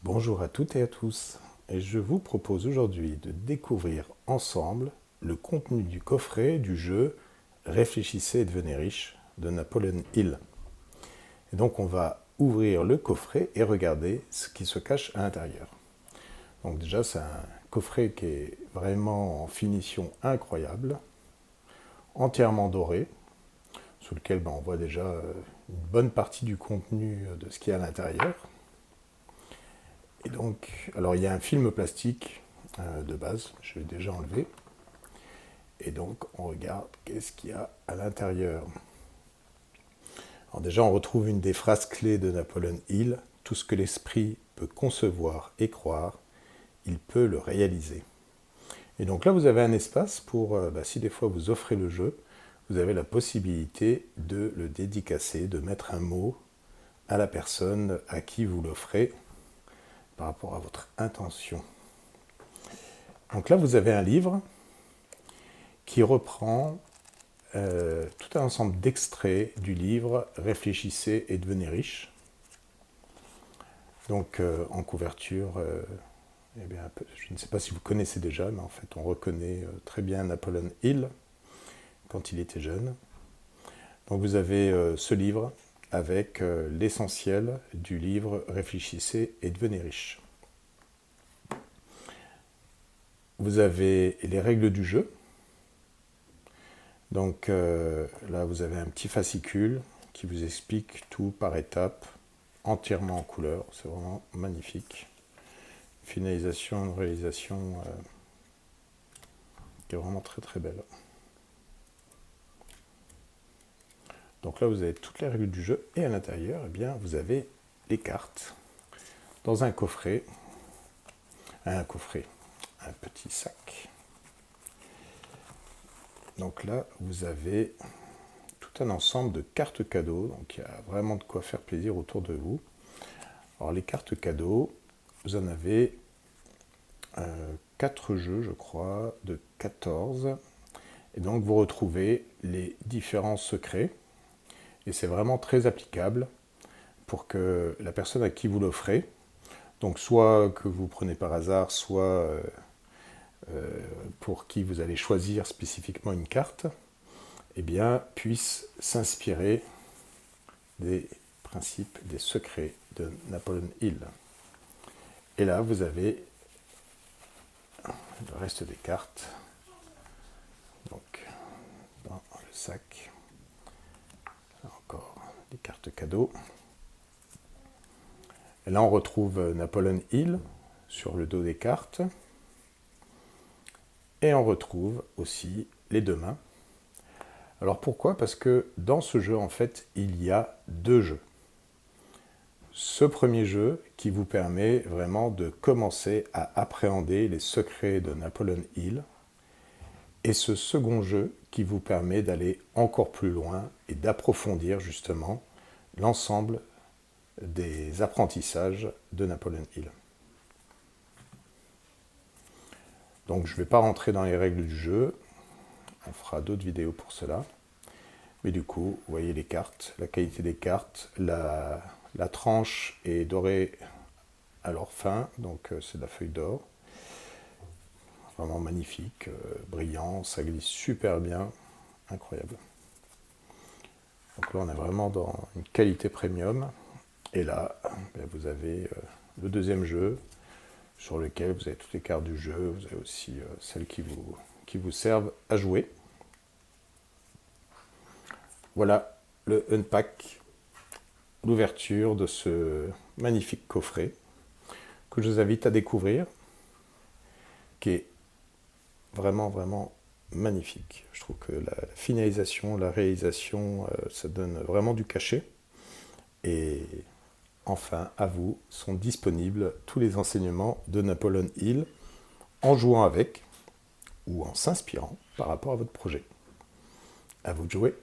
Bonjour à toutes et à tous, et je vous propose aujourd'hui de découvrir ensemble le contenu du coffret du jeu Réfléchissez et devenez riche de Napoleon Hill. Et donc on va ouvrir le coffret et regarder ce qui se cache à l'intérieur. Donc déjà c'est un coffret qui est vraiment en finition incroyable, entièrement doré, sous lequel on voit déjà une bonne partie du contenu de ce qu'il y a à l'intérieur. Et donc, alors il y a un film plastique de base, je l'ai déjà enlevé. Et donc, on regarde qu'est-ce qu'il y a à l'intérieur. Alors déjà, on retrouve une des phrases clés de Napoleon Hill. Tout ce que l'esprit peut concevoir et croire, il peut le réaliser. Et donc là, vous avez un espace pour, si des fois vous offrez le jeu, vous avez la possibilité de le dédicacer, de mettre un mot à la personne à qui vous l'offrez, par rapport à votre intention. Donc là, vous avez un livre qui reprend tout un ensemble d'extraits du livre Réfléchissez et devenez riche. Donc en couverture, je ne sais pas si vous connaissez déjà, mais en fait on reconnaît très bien Napoleon Hill quand il était jeune. Donc vous avez ce livre avec l'essentiel du livre Réfléchissez et devenez riche. Vous avez les règles du jeu. Donc là, vous avez un petit fascicule qui vous explique tout par étapes, entièrement en couleur. C'est vraiment magnifique. Finalisation, une réalisation qui est vraiment très très belle. Donc là, vous avez toutes les règles du jeu et à l'intérieur, vous avez les cartes dans un coffret, un petit sac. Donc là, vous avez tout un ensemble de cartes cadeaux, donc il y a vraiment de quoi faire plaisir autour de vous. Alors les cartes cadeaux, vous en avez 4 jeux, je crois, de 14. Et donc vous retrouvez les différents secrets. Et c'est vraiment très applicable pour que la personne à qui vous l'offrez, donc soit que vous prenez par hasard, soit pour qui vous allez choisir spécifiquement une carte, puisse s'inspirer des principes, des secrets de Napoleon Hill. Et là, vous avez le reste des cartes, donc dans le sac. Là encore, des cartes cadeaux. Et là, on retrouve Napoleon Hill sur le dos des cartes. Et on retrouve aussi les deux mains. Alors pourquoi ? Parce que dans ce jeu, en fait, il y a 2 jeux. Ce premier jeu qui vous permet vraiment de commencer à appréhender les secrets de Napoleon Hill. Et ce second jeu qui vous permet d'aller encore plus loin et d'approfondir justement l'ensemble des apprentissages de Napoleon Hill. Donc je ne vais pas rentrer dans les règles du jeu, on fera d'autres vidéos pour cela. Mais du coup, vous voyez les cartes, la qualité des cartes, la tranche est dorée à leur fin, donc c'est de la feuille d'or. Vraiment magnifique, brillant, ça glisse super bien, incroyable. Donc là, on est vraiment dans une qualité premium. Et là, vous avez le deuxième jeu, sur lequel vous avez toutes les cartes du jeu, vous avez aussi celles qui vous servent à jouer. Voilà le unpack, l'ouverture de ce magnifique coffret que je vous invite à découvrir, qui est vraiment, vraiment magnifique. Je trouve que la finalisation, la réalisation, ça donne vraiment du cachet. Et enfin, à vous, sont disponibles tous les enseignements de Napoleon Hill en jouant avec ou en s'inspirant par rapport à votre projet. À vous de jouer.